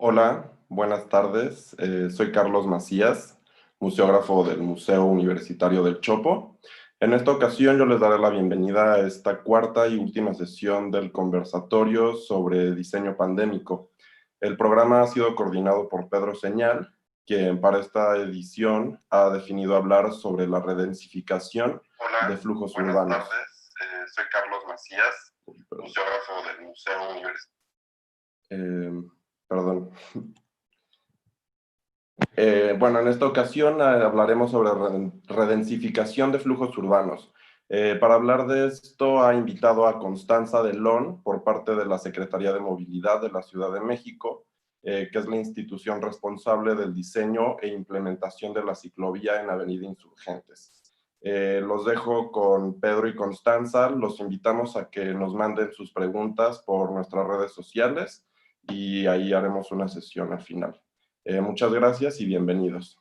Hola, buenas tardes. Soy Carlos Macías, museógrafo del Museo Universitario del Chopo. En esta ocasión yo les daré la bienvenida a esta cuarta y última sesión del conversatorio sobre diseño pandémico. El programa ha sido coordinado por Pedro Señal, quien para esta edición ha definido hablar sobre la redensificación de flujos urbanos. Buenas tardes, soy Carlos Macías, museógrafo del Museo Universitario. Perdón. Bueno, en esta ocasión hablaremos sobre redensificación de flujos urbanos. Para hablar de esto ha invitado a Constanza Delón por parte de la Secretaría de Movilidad de la Ciudad de México, que es la institución responsable del diseño e implementación de la ciclovía en Avenida Insurgentes. Los dejo con Pedro y Constanza. Los invitamos a que nos manden sus preguntas por nuestras redes sociales y ahí haremos una sesión al final. Muchas gracias y bienvenidos.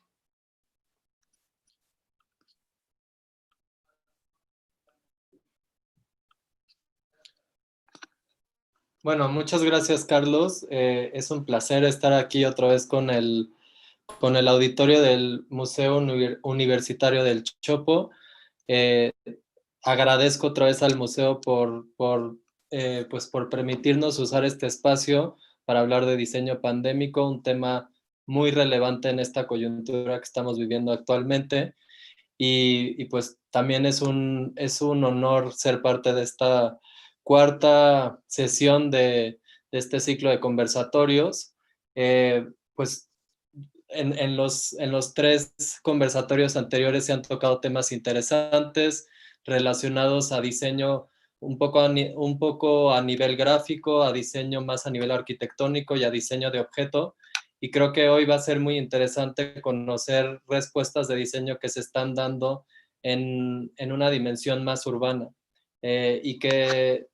Bueno, muchas gracias, Carlos. Es un placer estar aquí otra vez con el auditorio del Museo Universitario del Chopo. Agradezco otra vez al museo pues por permitirnos usar este espacio para hablar de diseño pandémico, un tema muy relevante en esta coyuntura que estamos viviendo actualmente. Y pues también es un honor ser parte de esta cuarta sesión de este ciclo de conversatorios. Pues en los tres conversatorios anteriores se han tocado temas interesantes relacionados a diseño un poco a nivel gráfico, a diseño más a nivel arquitectónico y a diseño de objeto. Y creo que hoy va a ser muy interesante conocer respuestas de diseño que se están dando en una dimensión más urbana y que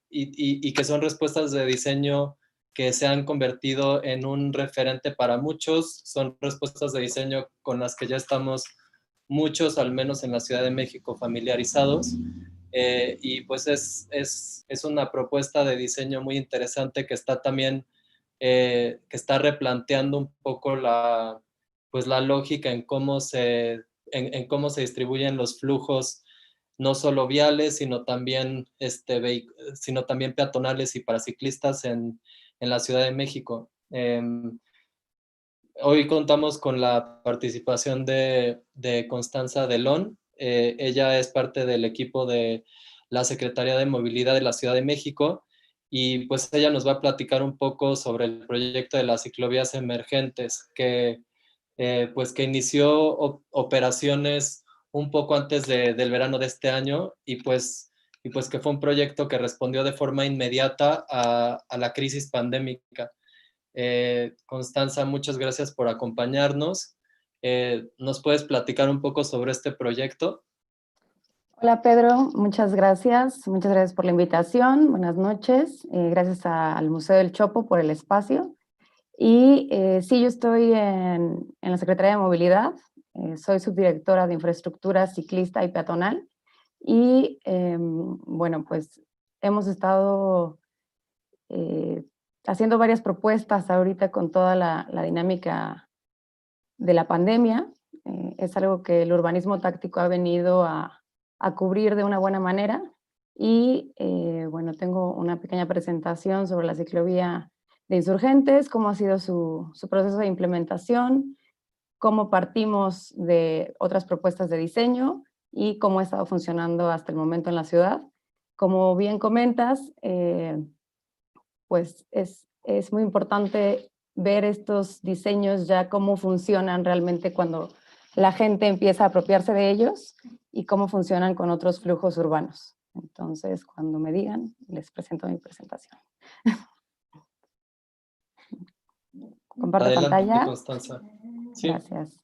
son respuestas de diseño que se han convertido en un referente para muchos. Son respuestas de diseño con las que ya estamos muchos, al menos en la Ciudad de México, familiarizados. Y pues es una propuesta de diseño muy interesante que está también, que está replanteando un poco pues la lógica en cómo en cómo se distribuyen los flujos, no solo viales, sino también peatonales y para ciclistas en la Ciudad de México. Hoy contamos con la participación de Constanza Delón. Ella es parte del equipo de la Secretaría de Movilidad de la Ciudad de México y pues ella nos va a platicar un poco sobre el proyecto de las ciclovías emergentes pues que inició operaciones un poco antes del verano de este año y pues que fue un proyecto que respondió de forma inmediata a la crisis pandémica. Constanza, muchas gracias por acompañarnos. ¿Nos puedes platicar un poco sobre este proyecto? Hola Pedro, muchas gracias por la invitación, buenas noches, gracias al Museo del Chopo por el espacio. Y sí, yo estoy en la Secretaría de Movilidad, soy subdirectora de infraestructura ciclista y peatonal y bueno, pues hemos estado haciendo varias propuestas ahorita con toda la dinámica de la pandemia. Es algo que el urbanismo táctico ha venido a cubrir de una buena manera y bueno, tengo una pequeña presentación sobre la ciclovía de Insurgentes, cómo ha sido su proceso de implementación, cómo partimos de otras propuestas de diseño y cómo ha estado funcionando hasta el momento en la ciudad. Como bien comentas, pues es muy importante ver estos diseños ya cómo funcionan realmente cuando la gente empieza a apropiarse de ellos y cómo funcionan con otros flujos urbanos. Entonces, cuando me digan, les presento mi presentación. Comparto Adelante, pantalla. Constanza. Sí. Gracias.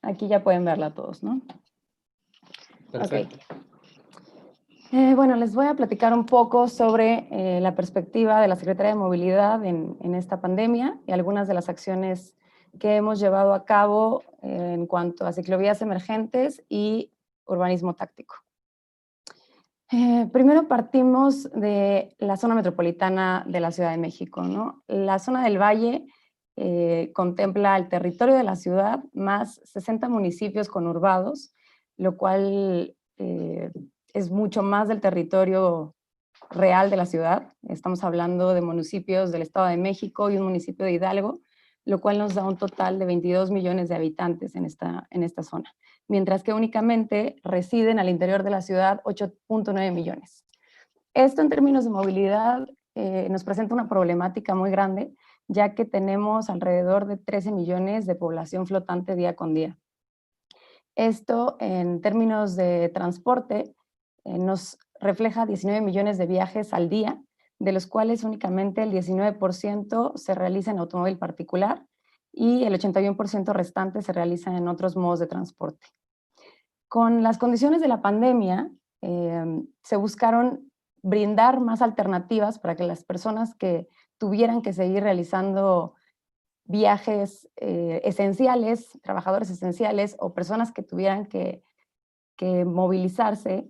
Aquí ya pueden verla todos, ¿no? Perfecto. Okay. Bueno, les voy a platicar un poco sobre la perspectiva de la Secretaría de Movilidad en esta pandemia y algunas de las acciones que hemos llevado a cabo en cuanto a ciclovías emergentes y urbanismo táctico. Primero partimos de la zona metropolitana de la Ciudad de México, ¿no? La zona del Valle contempla el territorio de la ciudad más 60 municipios conurbados, lo cual es mucho más del territorio real de la ciudad. Estamos hablando de municipios del Estado de México y un municipio de Hidalgo, lo cual nos da un total de 22 millones de habitantes en esta zona, mientras que únicamente residen al interior de la ciudad 8.9 millones. Esto en términos de movilidad nos presenta una problemática muy grande, ya que tenemos alrededor de 13 millones de población flotante día con día. Esto en términos de transporte nos refleja 19 millones de viajes al día, de los cuales únicamente el 19% se realiza en automóvil particular y el 81% restante se realiza en otros modos de transporte. Con las condiciones de la pandemia, se buscaron brindar más alternativas para que las personas que tuvieran que seguir realizando viajes esenciales, trabajadores esenciales o personas que tuvieran que movilizarse,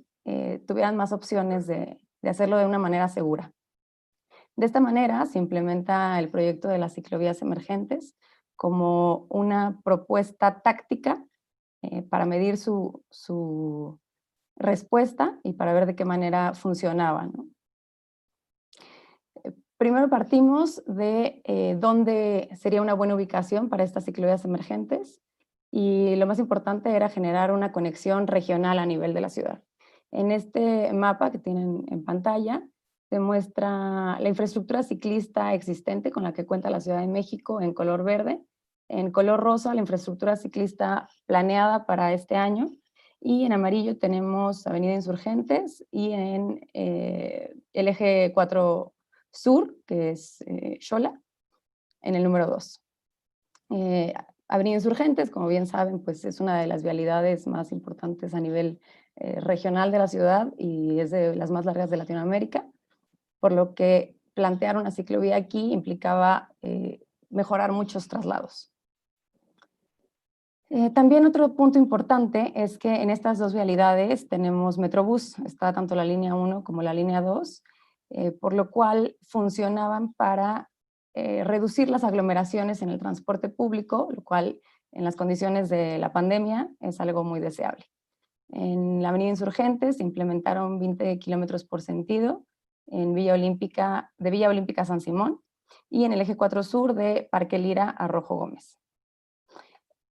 tuvieran más opciones de hacerlo de una manera segura. De esta manera se implementa el proyecto de las ciclovías emergentes como una propuesta táctica para medir su respuesta y para ver de qué manera funcionaba, ¿no? Primero partimos de dónde sería una buena ubicación para estas ciclovías emergentes y lo más importante era generar una conexión regional a nivel de la ciudad. En este mapa que tienen en pantalla se muestra la infraestructura ciclista existente con la que cuenta la Ciudad de México en color verde, en color rosa la infraestructura ciclista planeada para este año y en amarillo tenemos Avenida Insurgentes y en el eje 4 Sur, que es Xola, en el número 2. Avenida Insurgentes, como bien saben, pues es una de las vialidades más importantes a nivel regional de la ciudad y es de las más largas de Latinoamérica, por lo que plantear una ciclovía aquí implicaba mejorar muchos traslados. También otro punto importante es que en estas dos vialidades tenemos Metrobús, está tanto la línea 1 como la línea 2, por lo cual funcionaban para reducir las aglomeraciones en el transporte público, lo cual en las condiciones de la pandemia es algo muy deseable. En la Avenida Insurgentes se implementaron 20 kilómetros por sentido en Villa Olímpica, de Villa Olímpica a San Simón y en el eje 4 Sur de Parque Lira a Rojo Gómez.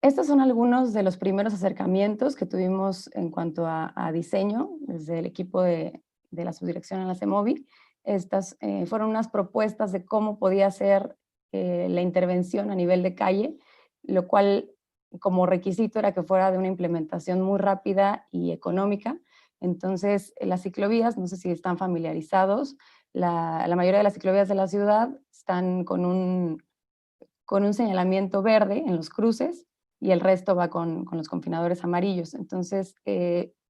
Estos son algunos de los primeros acercamientos que tuvimos en cuanto a diseño desde el equipo de la subdirección en la CEMOVI. Estas fueron unas propuestas de cómo podía ser la intervención a nivel de calle, lo cual como requisito era que fuera de una implementación muy rápida y económica. Entonces, las ciclovías, no sé si están familiarizados, la mayoría de las ciclovías de la ciudad están con un señalamiento verde en los cruces y el resto va con los confinadores amarillos. Entonces,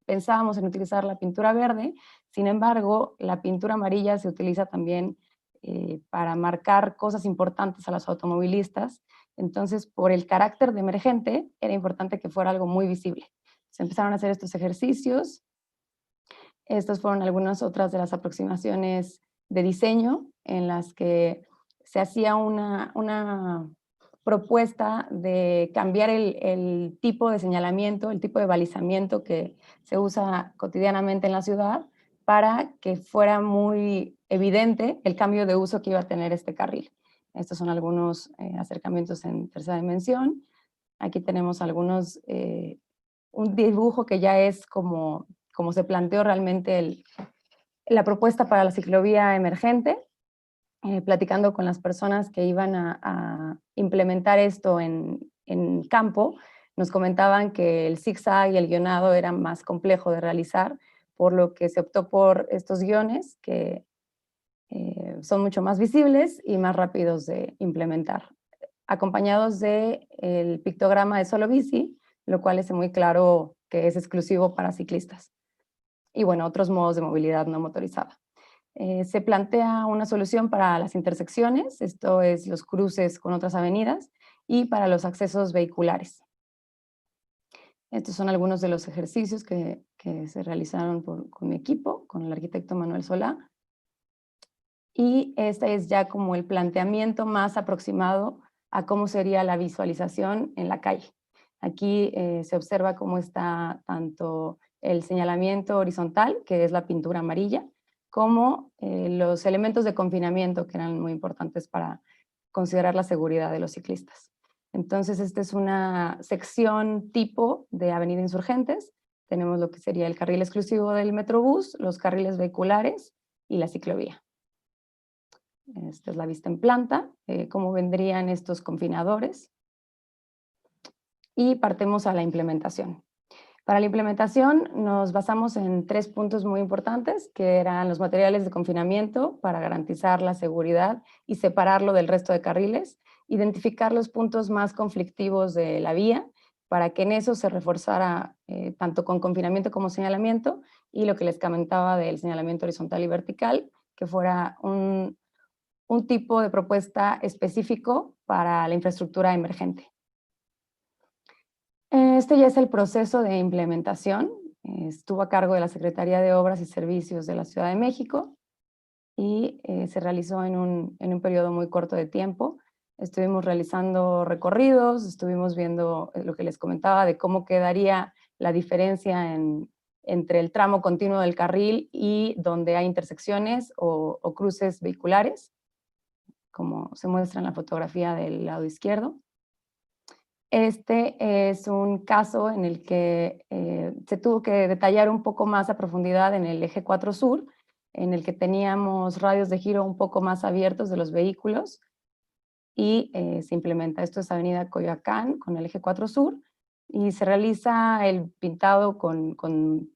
pensábamos en utilizar la pintura verde, sin embargo, la pintura amarilla se utiliza también para marcar cosas importantes a los automovilistas. Entonces, por el carácter de emergente, era importante que fuera algo muy visible. Se empezaron a hacer estos ejercicios. Estas fueron algunas otras de las aproximaciones de diseño en las que se hacía una propuesta de cambiar el tipo de señalamiento, el tipo de balizamiento que se usa cotidianamente en la ciudad para que fuera muy evidente el cambio de uso que iba a tener este carril. Estos son algunos acercamientos en tercera dimensión. Aquí tenemos algunos, un dibujo que ya es como se planteó realmente la propuesta para la ciclovía emergente. Platicando con las personas que iban a implementar esto en campo, nos comentaban que el zigzag y el guionado era más complejo de realizar, por lo que se optó por estos guiones que son mucho más visibles y más rápidos de implementar, acompañados del pictograma de Solo Bici, lo cual es muy claro que es exclusivo para ciclistas. Y bueno, otros modos de movilidad no motorizada. Se plantea una solución para las intersecciones, esto es los cruces con otras avenidas, y para los accesos vehiculares. Estos son algunos de los ejercicios que se realizaron con mi equipo, con el arquitecto Manuel Solá. Y este es ya como el planteamiento más aproximado a cómo sería la visualización en la calle. Aquí se observa cómo está tanto el señalamiento horizontal, que es la pintura amarilla, como los elementos de confinamiento que eran muy importantes para considerar la seguridad de los ciclistas. Entonces, esta es una sección tipo de Avenida Insurgentes. Tenemos lo que sería el carril exclusivo del Metrobús, los carriles vehiculares y la ciclovía. Esta es la vista en planta, cómo vendrían estos confinadores. Y partimos a la implementación. Para la implementación nos basamos en 3 puntos muy importantes, que eran los materiales de confinamiento para garantizar la seguridad y separarlo del resto de carriles, identificar los puntos más conflictivos de la vía, para que en eso se reforzara tanto con confinamiento como señalamiento, y lo que les comentaba del señalamiento horizontal y vertical, que fuera un tipo de propuesta específico para la infraestructura emergente. Este ya es el proceso de implementación. Estuvo a cargo de la Secretaría de Obras y Servicios de la Ciudad de México y se realizó en un periodo muy corto de tiempo. Estuvimos realizando recorridos, estuvimos viendo lo que les comentaba de cómo quedaría la diferencia entre el tramo continuo del carril y donde hay intersecciones o cruces vehiculares, como se muestra en la fotografía del lado izquierdo. Este es un caso en el que se tuvo que detallar un poco más a profundidad en el eje 4 Sur, en el que teníamos radios de giro un poco más abiertos de los vehículos y se implementa. Esto es Avenida Coyoacán con el eje 4 Sur y se realiza el pintado con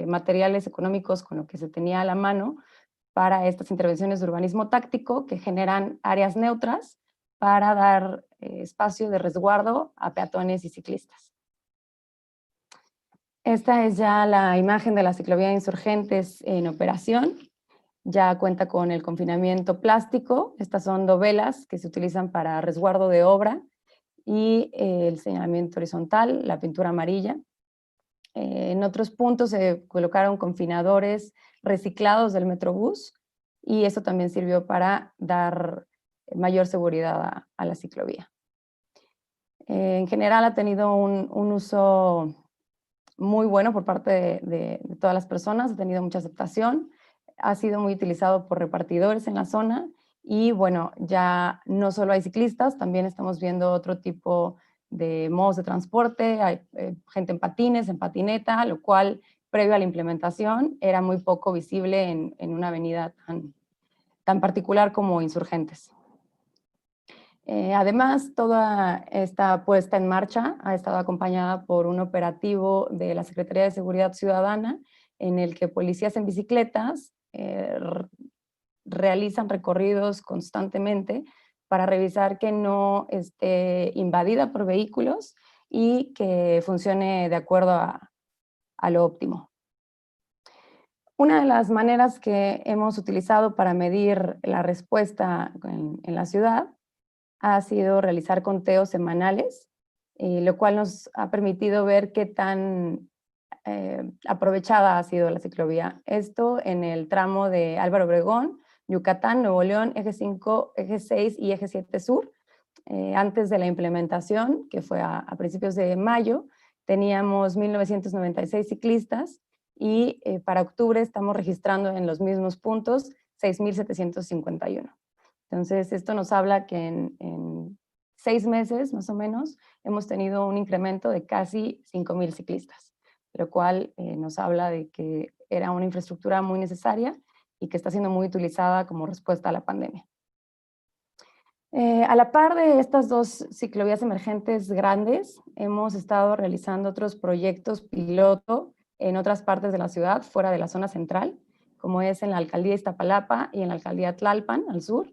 materiales económicos con lo que se tenía a la mano para estas intervenciones de urbanismo táctico que generan áreas neutras para dar espacio de resguardo a peatones y ciclistas. Esta es ya la imagen de la ciclovía de Insurgentes en operación. Ya cuenta con el confinamiento plástico. Estas son dovelas que se utilizan para resguardo de obra y el señalamiento horizontal, la pintura amarilla. En otros puntos se colocaron confinadores reciclados del Metrobús y eso también sirvió para dar mayor seguridad a la ciclovía. En general ha tenido un uso muy bueno por parte de todas las personas, ha tenido mucha aceptación, ha sido muy utilizado por repartidores en la zona y bueno, ya no solo hay ciclistas, también estamos viendo otro tipo de modos de transporte, hay gente en patines, en patineta, lo cual previo a la implementación era muy poco visible en una avenida tan particular como Insurgentes. Además, toda esta puesta en marcha ha estado acompañada por un operativo de la Secretaría de Seguridad Ciudadana en el que policías en bicicletas realizan recorridos constantemente para revisar que no esté invadida por vehículos y que funcione de acuerdo a lo óptimo. Una de las maneras que hemos utilizado para medir la respuesta en la ciudad ha sido realizar conteos semanales, lo cual nos ha permitido ver qué tan aprovechada ha sido la ciclovía. Esto en el tramo de Álvaro Obregón, Yucatán, Nuevo León, eje 5, eje 6 y eje 7 Sur. Antes de la implementación, que fue a principios de mayo, teníamos 1,996 ciclistas y para octubre estamos registrando en los mismos puntos 6,751. Entonces, esto nos habla que en 6 meses, más o menos, hemos tenido un incremento de casi 5,000 ciclistas, lo cual nos habla de que era una infraestructura muy necesaria y que está siendo muy utilizada como respuesta a la pandemia. A la par de estas 2 ciclovías emergentes grandes, hemos estado realizando otros proyectos piloto en otras partes de la ciudad, fuera de la zona central, como es en la Alcaldía Iztapalapa y en la Alcaldía Tlalpan, al sur,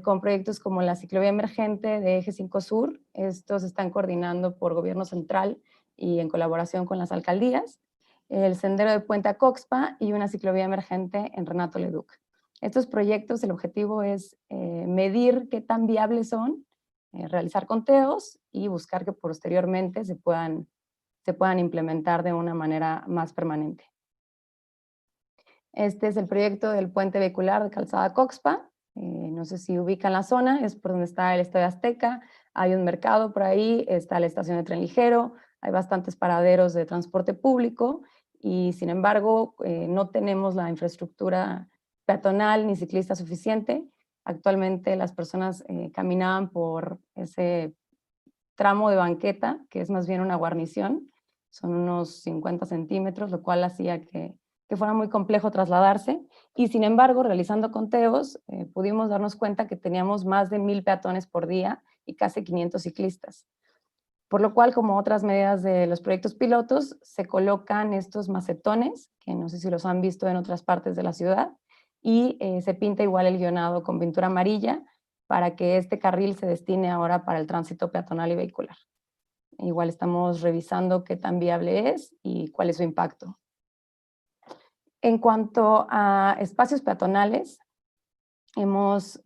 con proyectos como la ciclovía emergente de Eje 5 Sur. Estos están coordinando por gobierno central y en colaboración con las alcaldías, el sendero de Puente Acoxpa y una ciclovía emergente en Renato Leduc. Estos proyectos, el objetivo es medir qué tan viables son, realizar conteos y buscar que posteriormente se puedan se puedan implementar de una manera más permanente. Este es el proyecto del puente vehicular de Calzada Coxpa. No sé si ubican la zona, es por donde está el Estadio Azteca, hay un mercado por ahí, está la estación de tren ligero, hay bastantes paraderos de transporte público y sin embargo no tenemos la infraestructura peatonal ni ciclista suficiente. Actualmente las personas caminaban por ese tramo de banqueta, que es más bien una guarnición, son unos 50 centímetros, lo cual hacía que fuera muy complejo trasladarse, y sin embargo, realizando conteos, pudimos darnos cuenta que teníamos más de 1000 peatones por día y casi 500 ciclistas. Por lo cual, como otras medidas de los proyectos pilotos, se colocan estos macetones, que no sé si los han visto en otras partes de la ciudad, y se pinta igual el guionado con pintura amarilla para que este carril se destine ahora para el tránsito peatonal y vehicular. Igual estamos revisando qué tan viable es y cuál es su impacto. En cuanto a espacios peatonales, hemos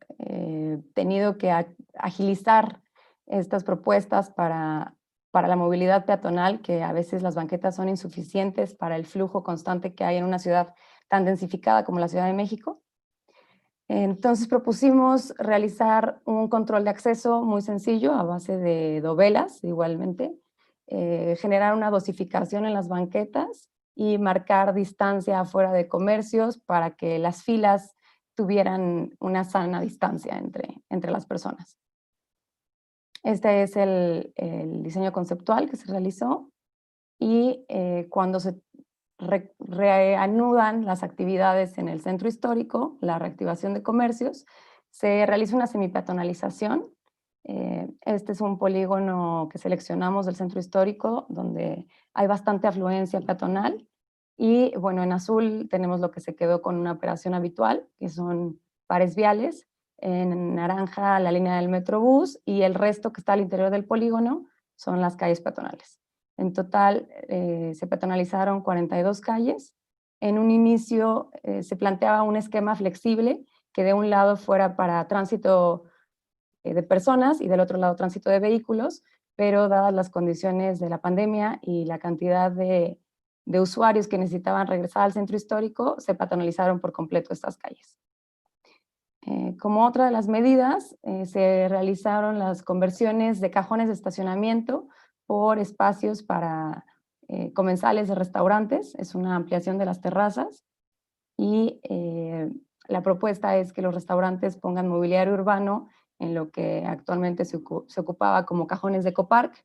tenido que agilizar estas propuestas para la movilidad peatonal, que a veces las banquetas son insuficientes para el flujo constante que hay en una ciudad tan densificada como la Ciudad de México. Entonces propusimos realizar un control de acceso muy sencillo a base de dovelas, igualmente, generar una dosificación en las banquetas y marcar distancia afuera de comercios para que las filas tuvieran una sana distancia entre las personas. Este es el diseño conceptual que se realizó y cuando se reanudan las actividades en el centro histórico, la reactivación de comercios, se realiza una semipeatonalización. Este es un polígono que seleccionamos del centro histórico donde hay bastante afluencia peatonal y bueno, en azul tenemos lo que se quedó con una operación habitual, que son pares viales, en naranja la línea del Metrobús y el resto que está al interior del polígono son las calles peatonales. En total se peatonalizaron 42 calles. En un inicio se planteaba un esquema flexible que de un lado fuera para tránsito de personas y del otro lado tránsito de vehículos, pero dadas las condiciones de la pandemia y la cantidad de usuarios que necesitaban regresar al centro histórico, se peatonalizaron por completo estas calles. Como otra de las medidas, se realizaron las conversiones de cajones de estacionamiento por espacios para comensales de restaurantes, es una ampliación de las terrazas y la propuesta es que los restaurantes pongan mobiliario urbano en lo que actualmente se ocupaba como cajones de Ecopark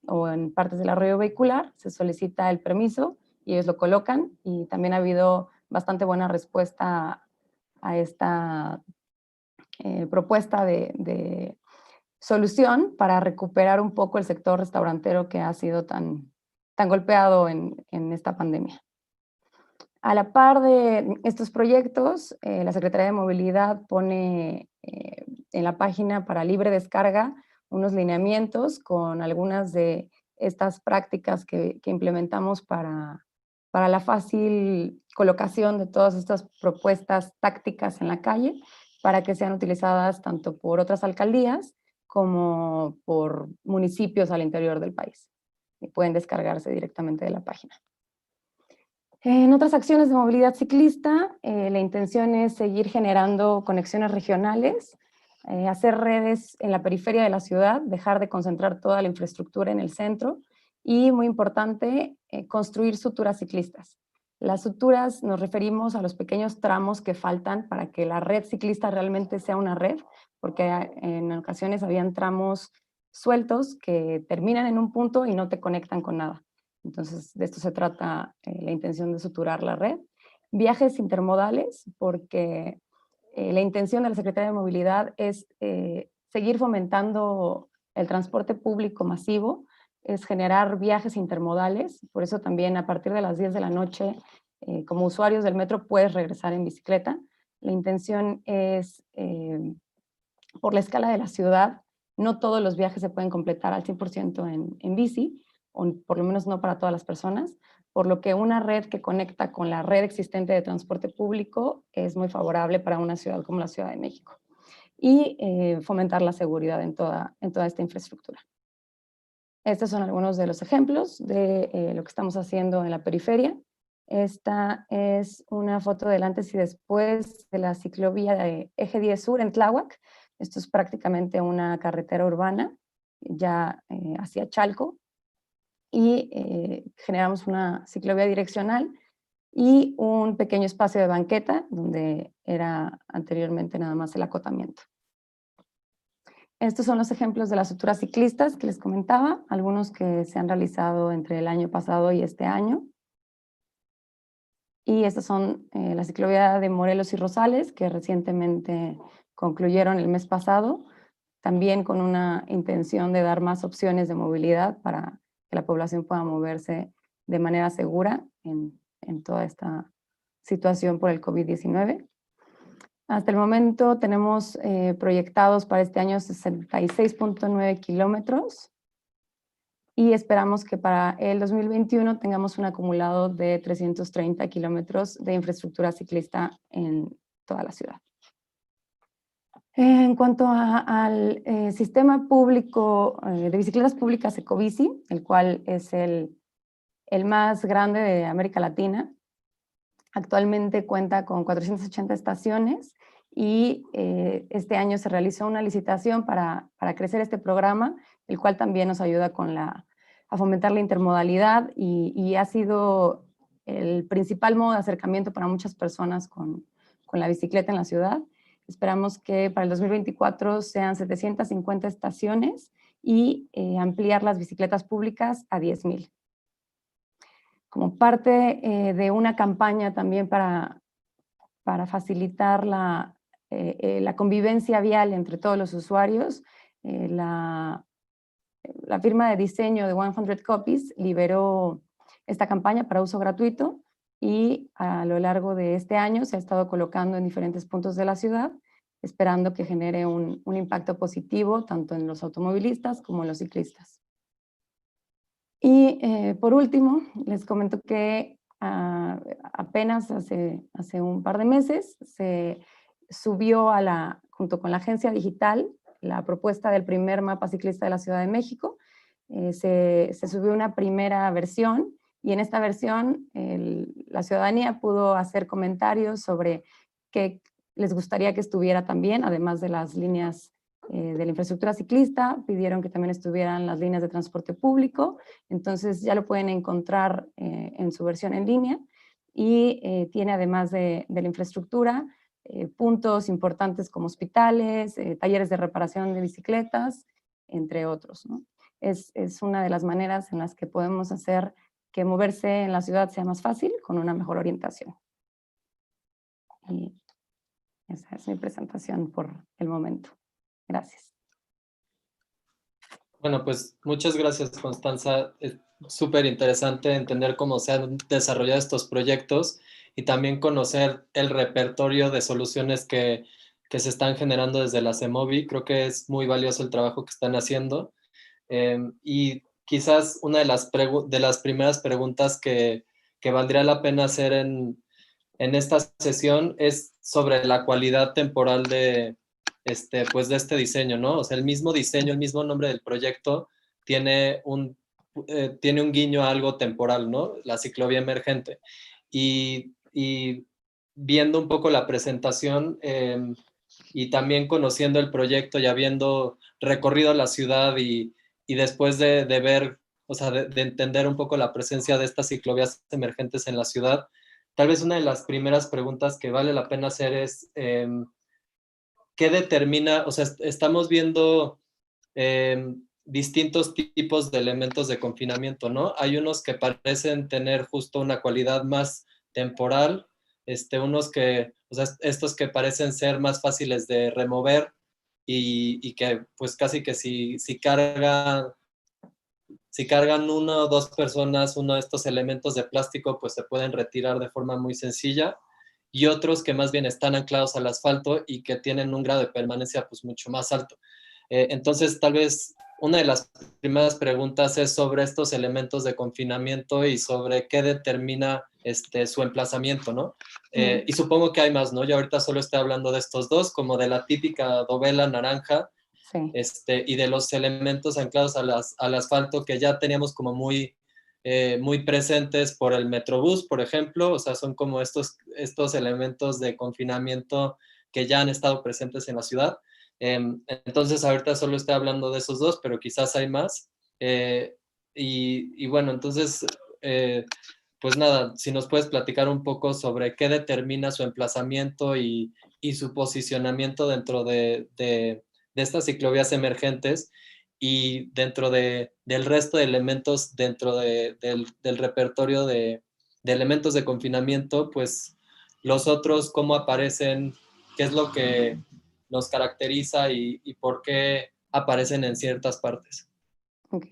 o en partes del arroyo vehicular, se solicita el permiso y ellos lo colocan y también ha habido bastante buena respuesta a esta propuesta de solución para recuperar un poco el sector restaurantero que ha sido tan golpeado en esta pandemia. A la par de estos proyectos, la Secretaría de Movilidad pone en la página para libre descarga unos lineamientos con algunas de estas prácticas que implementamos para la fácil colocación de todas estas propuestas tácticas en la calle para que sean utilizadas tanto por otras alcaldías como por municipios al interior del país. Y pueden descargarse directamente de la página. En otras acciones de movilidad ciclista, la intención es seguir generando conexiones regionales, hacer redes en la periferia de la ciudad, dejar de concentrar toda la infraestructura en el centro y, muy importante, construir suturas ciclistas. Las suturas nos referimos a los pequeños tramos que faltan para que la red ciclista realmente sea una red, porque en ocasiones habían tramos sueltos que terminan en un punto y no te conectan con nada. Entonces, de esto se trata la intención de suturar la red. Viajes intermodales, porque la intención de la Secretaría de Movilidad es seguir fomentando el transporte público masivo, es generar viajes intermodales, por eso también a partir de las 10 de la noche, como usuarios del metro, puedes regresar en bicicleta. La intención es, por la escala de la ciudad, no todos los viajes se pueden completar al 100% en bici, o por lo menos no para todas las personas, por lo que una red que conecta con la red existente de transporte público es muy favorable para una ciudad como la Ciudad de México. Y fomentar la seguridad en toda esta infraestructura. estos son algunos de los ejemplos de lo que estamos haciendo en la periferia. Esta es una foto del antes y después de la ciclovía de Eje 10 Sur en Tláhuac. Esto es prácticamente una carretera urbana, ya hacia Chalco, y generamos una ciclovía direccional y un pequeño espacio de banqueta, donde era anteriormente nada más el acotamiento. Estos son los ejemplos de las suturas ciclistas que les comentaba, algunos que se han realizado entre el año pasado y este año. Y estas son la ciclovía de Morelos y Rosales, que recientemente concluyeron el mes pasado, también con una intención de dar más opciones de movilidad para que la población pueda moverse de manera segura en toda esta situación por el COVID-19. Hasta el momento tenemos proyectados para este año 66.9 kilómetros y esperamos que para el 2021 tengamos un acumulado de 330 kilómetros de infraestructura ciclista en toda la ciudad. En cuanto al sistema público de bicicletas públicas Ecobici, el cual es el más grande de América Latina, actualmente cuenta con 480 estaciones y este año se realizó una licitación para crecer este programa, el cual también nos ayuda a fomentar la intermodalidad y ha sido el principal modo de acercamiento para muchas personas con la bicicleta en la ciudad. Esperamos que para el 2024 sean 750 estaciones y ampliar las bicicletas públicas a 10,000. Como parte de una campaña también para facilitar la convivencia vial entre todos los usuarios, la firma de diseño de 100 Copies liberó esta campaña para uso gratuito y a lo largo de este año se ha estado colocando en diferentes puntos de la ciudad, esperando que genere un impacto positivo tanto en los automovilistas como en los ciclistas. Y por último, les comento que apenas hace un par de meses se subió junto con la agencia digital la propuesta del primer mapa ciclista de la Ciudad de México. Se subió una primera versión y en esta versión la ciudadanía pudo hacer comentarios sobre qué les gustaría que estuviera también, además de las líneas de la infraestructura ciclista, pidieron que también estuvieran las líneas de transporte público, entonces ya lo pueden encontrar en su versión en línea y tiene además de la infraestructura puntos importantes como hospitales, talleres de reparación de bicicletas, entre otros, ¿no? Es una de las maneras en las que podemos hacer que moverse en la ciudad sea más fácil con una mejor orientación. Y esa es mi presentación por el momento. Gracias. Bueno, pues muchas gracias, Constanza. Es súper interesante entender cómo se han desarrollado estos proyectos y también conocer el repertorio de soluciones que se están generando desde la CEMOVI. Creo que es muy valioso el trabajo que están haciendo. Y quizás una de las primeras preguntas que valdría la pena hacer en esta sesión es sobre la cualidad temporal de este diseño, ¿no? O sea, el mismo diseño, el mismo nombre del proyecto tiene un guiño a algo temporal, ¿no? La ciclovía emergente. Y viendo un poco la presentación y también conociendo el proyecto y habiendo recorrido la ciudad y después de ver, o sea, de entender un poco la presencia de estas ciclovías emergentes en la ciudad, tal vez una de las primeras preguntas que vale la pena hacer es ¿qué determina? O sea, estamos viendo distintos tipos de elementos de confinamiento, ¿no? Hay unos que parecen tener justo una cualidad más temporal, unos que, o sea, estos que parecen ser más fáciles de remover y que pues casi que si cargan una o dos personas uno de estos elementos de plástico, pues se pueden retirar de forma muy sencilla, y otros que más bien están anclados al asfalto y que tienen un grado de permanencia pues mucho más alto. Entonces, tal vez una de las primeras preguntas es sobre estos elementos de confinamiento y sobre qué determina su emplazamiento, ¿no? Y supongo que hay más, ¿no? Yo ahorita solo estoy hablando de estos dos, como de la típica dovela naranja, Sí. y de los elementos anclados al asfalto que ya teníamos como muy presentes por el Metrobús, por ejemplo, o sea, son como estos elementos de confinamiento que ya han estado presentes en la ciudad. Entonces, ahorita solo estoy hablando de esos dos, pero quizás hay más. Y bueno, entonces, pues nada, si nos puedes platicar un poco sobre qué determina su emplazamiento y su posicionamiento dentro de estas ciclovías emergentes y dentro del resto de elementos dentro del repertorio de elementos de confinamiento, pues los otros, cómo aparecen, qué es lo que nos caracteriza y por qué aparecen en ciertas partes. Ok.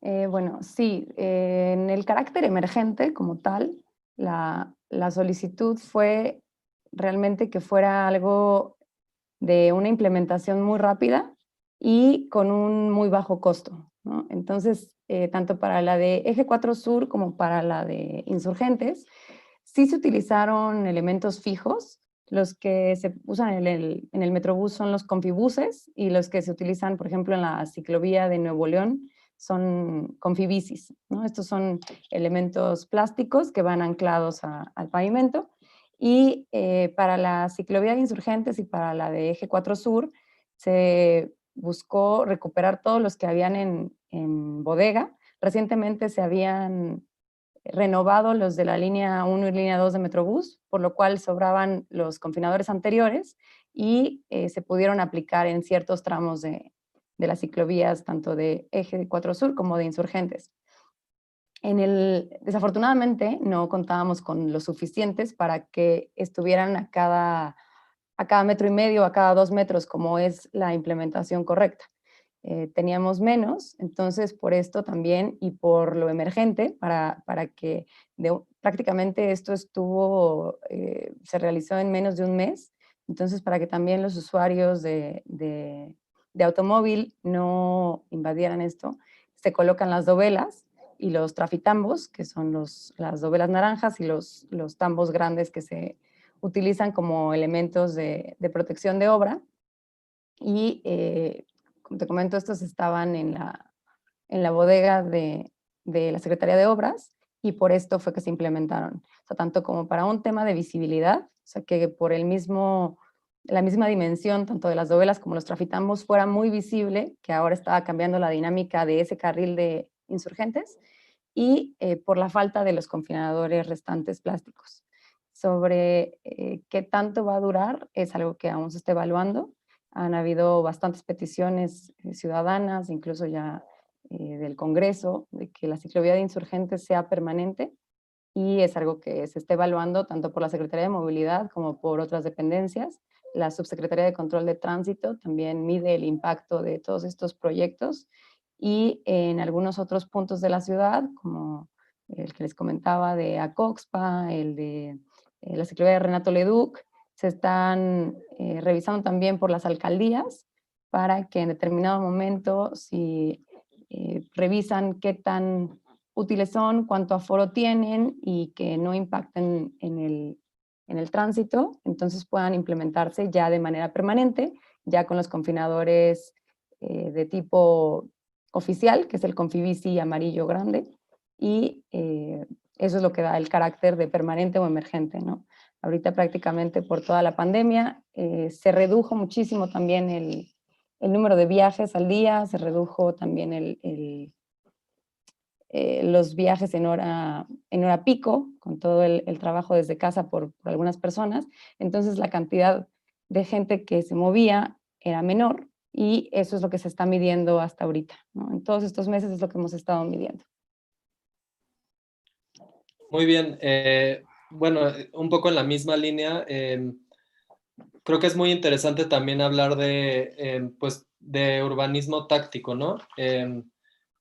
Bueno, sí, en el carácter emergente como tal, la solicitud fue realmente que fuera algo de una implementación muy rápida y con un muy bajo costo, ¿no? Entonces, tanto para la de Eje 4 Sur como para la de Insurgentes, sí se utilizaron elementos fijos. Los que se usan en el Metrobús son los confibuses y los que se utilizan, por ejemplo, en la ciclovía de Nuevo León son confibicis, ¿no? Estos son elementos plásticos que van anclados al pavimento. Y para la ciclovía de Insurgentes y para la de Eje 4 Sur se buscó recuperar todos los que habían en bodega. Recientemente se habían renovado los de la línea 1 y línea 2 de Metrobús, por lo cual sobraban los confinadores anteriores y se pudieron aplicar en ciertos tramos de las ciclovías, tanto de Eje 4 Sur como de Insurgentes. Desafortunadamente no contábamos con los suficientes para que estuvieran a cada 1,5 metros, a cada 2 metros, como es la implementación correcta. Teníamos menos, entonces por esto también y por lo emergente, para que prácticamente esto se realizó en menos de un mes, entonces para que también los usuarios de automóvil no invadieran esto, se colocan las dovelas y los trafitambos, que son las dovelas naranjas y los tambos grandes que se utilizan como elementos de protección de obra. Y como te comento, estos estaban en la bodega de la Secretaría de Obras y por esto fue que se implementaron. O sea, tanto como para un tema de visibilidad, o sea, que por la misma dimensión, tanto de las dovelas como los trafitambos, fuera muy visible, que ahora estaba cambiando la dinámica de ese carril de Insurgentes, y por la falta de los confinadores restantes plásticos. Sobre qué tanto va a durar es algo que aún se está evaluando. Han habido bastantes peticiones ciudadanas, incluso ya del Congreso, de que la ciclovía de Insurgentes sea permanente y es algo que se está evaluando tanto por la Secretaría de Movilidad como por otras dependencias. La Subsecretaría de Control de Tránsito también mide el impacto de todos estos proyectos y en algunos otros puntos de la ciudad, como el que les comentaba de Acoxpa, el de la ciclovía de Renato Leduc, se están revisando también por las alcaldías para que en determinado momento, si revisan qué tan útiles son, cuánto aforo tienen y que no impacten en el tránsito, entonces puedan implementarse ya de manera permanente, ya con los confinadores de tipo oficial, que es el Confibici amarillo grande, y eso es lo que da el carácter de permanente o emergente, ¿no? Ahorita prácticamente por toda la pandemia se redujo muchísimo también el número de viajes al día, se redujo también los viajes en hora pico, con todo el trabajo desde casa por algunas personas. Entonces la cantidad de gente que se movía era menor y eso es lo que se está midiendo hasta ahorita, ¿no? En todos estos meses es lo que hemos estado midiendo. Muy bien. Bueno, un poco en la misma línea, creo que es muy interesante también hablar pues, de urbanismo táctico, ¿no?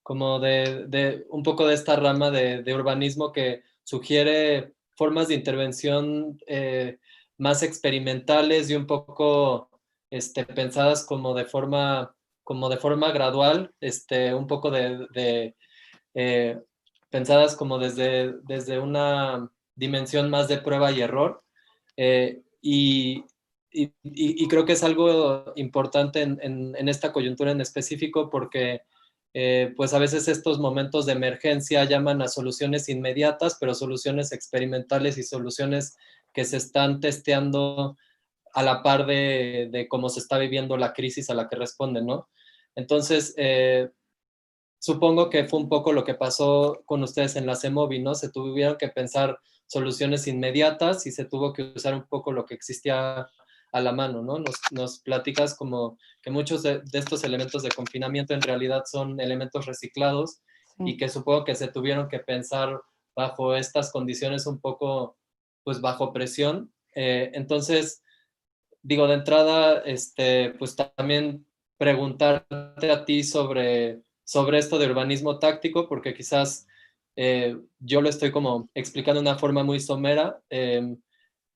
Como de un poco de esta rama de urbanismo que sugiere formas de intervención más experimentales y un poco pensadas como de forma gradual, un poco pensadas como desde una dimensión más de prueba y error. Y y creo que es algo importante en esta coyuntura en específico porque pues a veces estos momentos de emergencia llaman a soluciones inmediatas, pero soluciones experimentales y soluciones que se están testeando a la par de cómo se está viviendo la crisis a la que responden, ¿no? Entonces, supongo que fue un poco lo que pasó con ustedes en la CEMOVI, ¿no? Se tuvieron que pensar soluciones inmediatas y se tuvo que usar un poco lo que existía a la mano, ¿no? Nos platicas como que muchos de estos elementos de confinamiento en realidad son elementos reciclados y Sí. que supongo que se tuvieron que pensar bajo estas condiciones un poco, pues bajo presión. Entonces, digo, de entrada, pues también preguntarte a ti sobre esto de urbanismo táctico, porque quizás yo lo estoy como explicando de una forma muy somera,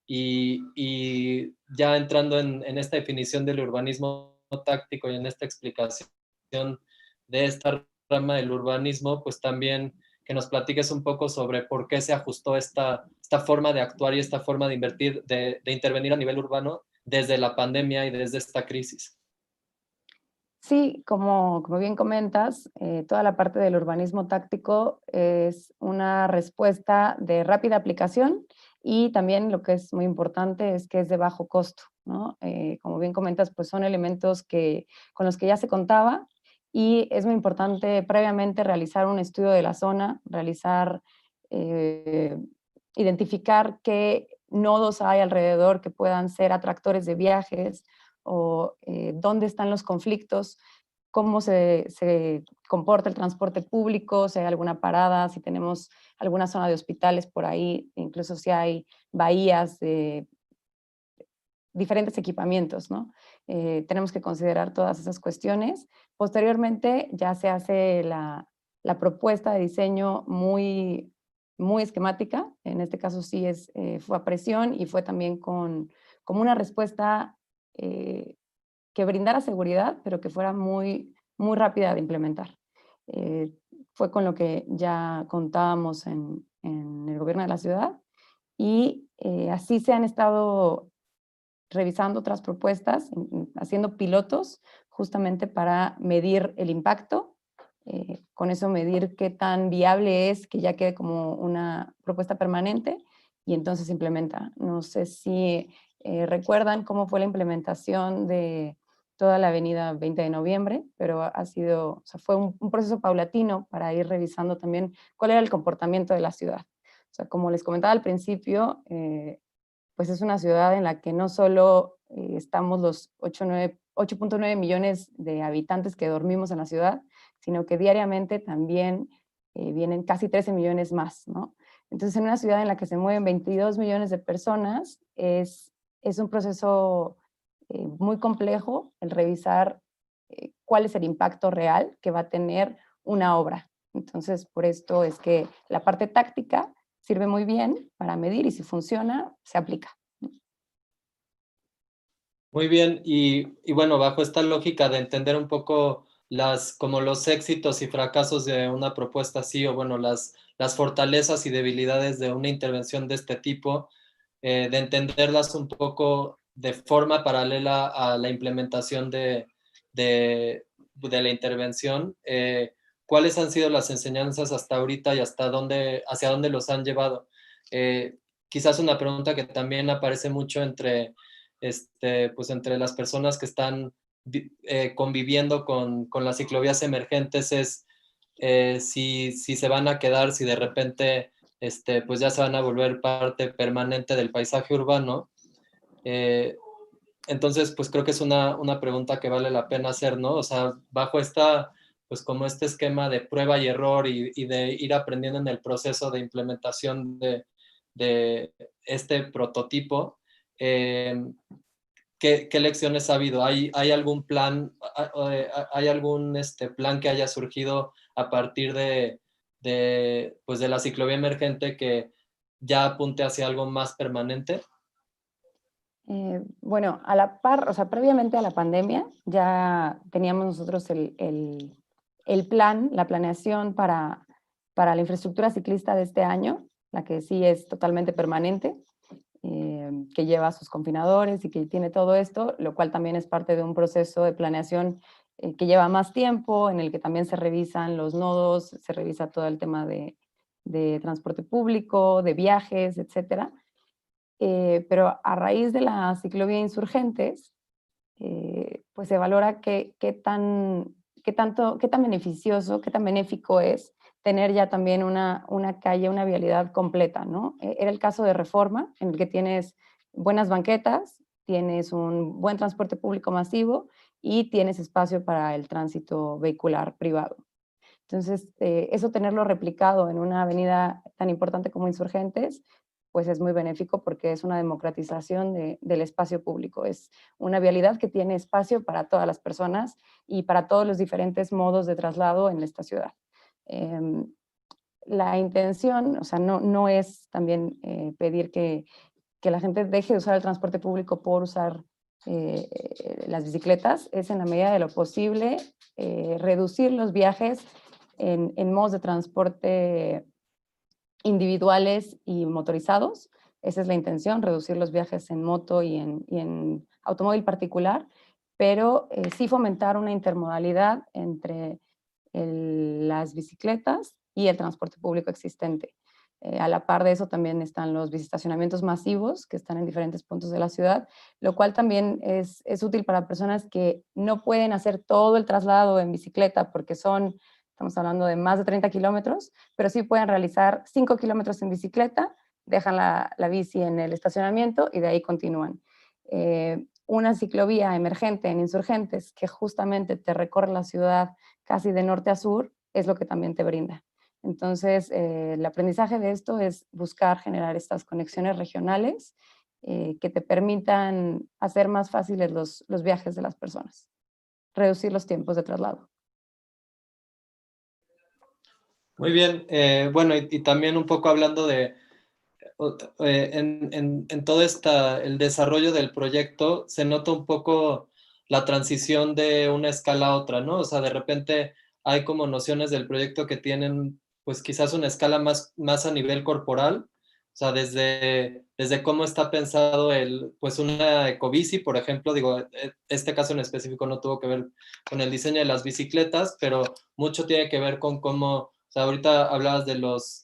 y ya entrando en esta definición del urbanismo táctico y en esta explicación de esta rama del urbanismo, pues también que nos platiques un poco sobre por qué se ajustó esta forma de actuar y esta forma de invertir, de intervenir a nivel urbano desde la pandemia y desde esta crisis. Sí, como bien comentas, toda la parte del urbanismo táctico es una respuesta de rápida aplicación y también lo que es muy importante es que es de bajo costo, ¿no? Como bien comentas, pues son elementos con los que ya se contaba y es muy importante previamente realizar un estudio de la zona, eh, identificar qué nodos hay alrededor que puedan ser atractores de viajes o dónde están los conflictos, cómo se comporta el transporte público, si hay alguna parada, si tenemos alguna zona de hospitales por ahí, incluso si hay bahías de diferentes equipamientos, ¿no? Tenemos que considerar todas esas cuestiones. Posteriormente ya se hace la propuesta de diseño muy esquemática, en este caso sí fue a presión y fue también como una respuesta que brindara seguridad, pero que fuera muy rápida de implementar. Fue con lo que ya contábamos en el gobierno de la ciudad y así se han estado revisando otras propuestas, haciendo pilotos justamente para medir el impacto, con eso medir qué tan viable es que ya quede como una propuesta permanente y entonces se implementa. No sé si recuerdan cómo fue la implementación de toda la avenida 20 de noviembre, pero o sea, fue un proceso paulatino para ir revisando también cuál era el comportamiento de la ciudad. O sea, como les comentaba al principio, pues es una ciudad en la que no solo estamos los 8.9 millones de habitantes que dormimos en la ciudad, sino que diariamente también vienen casi 13 millones más, ¿no? Entonces, en una ciudad en la que se mueven 22 millones de personas, es un proceso muy complejo el revisar cuál es el impacto real que va a tener una obra. Entonces, por esto es que la parte táctica sirve muy bien para medir y si funciona, se aplica. Muy bien, y bueno, bajo esta lógica de entender un poco como los éxitos y fracasos de una propuesta así, o bueno, las fortalezas y debilidades de una intervención de este tipo, de entenderlas un poco de forma paralela a la implementación de la intervención, ¿cuáles han sido las enseñanzas hasta ahorita y hacia dónde los han llevado? Quizás una pregunta que también aparece mucho pues entre las personas que están conviviendo con las ciclovías emergentes es si se van a quedar, si de repente pues ya se van a volver parte permanente del paisaje urbano. Entonces, pues creo que es una pregunta que vale la pena hacer, ¿no? O sea, bajo pues como este esquema de prueba y error y de ir aprendiendo en el proceso de implementación de este prototipo, ¿qué lecciones ha habido? ¿Hay algún plan, hay algún plan que haya surgido a partir pues de la ciclovía emergente que ya apunte hacia algo más permanente? Bueno, a la par, o sea, previamente a la pandemia ya teníamos nosotros el plan, la planeación para la infraestructura ciclista de este año, la que sí es totalmente permanente. que lleva a sus confinadores y que tiene todo esto, lo cual también es parte de un proceso de planeación que lleva más tiempo, en el que también se revisan los nodos, se revisa todo el tema de transporte público, de viajes, etcétera. Pero a raíz de la ciclovía Insurgentes, pues se valora qué tan beneficioso, qué tan benéfico es tener ya también una calle, una vialidad completa, ¿no? Era el caso de Reforma, en el que tienes buenas banquetas, tienes un buen transporte público masivo y tienes espacio para el tránsito vehicular privado. Entonces, eso tenerlo replicado en una avenida tan importante como Insurgentes, pues es muy benéfico porque es una democratización del espacio público. Es una vialidad que tiene espacio para todas las personas y para todos los diferentes modos de traslado en esta ciudad. La intención, o sea, no es también pedir que la gente deje de usar el transporte público por usar las bicicletas, es en la medida de lo posible reducir los viajes en modos de transporte individuales y motorizados. Esa es la intención, reducir los viajes en moto y en automóvil particular, pero sí fomentar una intermodalidad entre las bicicletas y el transporte público existente. A la par de eso también están los biciestacionamientos masivos que están en diferentes puntos de la ciudad, lo cual también es útil para personas que no pueden hacer todo el traslado en bicicleta porque estamos hablando de más de 30 kilómetros, pero sí pueden realizar 5 kilómetros en bicicleta, dejan la bici en el estacionamiento y de ahí continúan. Una ciclovía emergente en Insurgentes que justamente te recorre la ciudad casi de norte a sur es lo que también te brinda. Entonces, el aprendizaje de esto es buscar generar estas conexiones regionales que te permitan hacer más fáciles los viajes de las personas, reducir los tiempos de traslado. Muy bien, bueno, y también un poco hablando de, en todo el desarrollo del proyecto, se nota un poco la transición de una escala a otra, ¿no? O sea, de repente hay como nociones del proyecto que tienen, pues quizás una escala más a nivel corporal, o sea, desde cómo está pensado pues una ecobici, por ejemplo, digo, este caso en específico no tuvo que ver con el diseño de las bicicletas, pero mucho tiene que ver con cómo, o sea, ahorita hablabas de los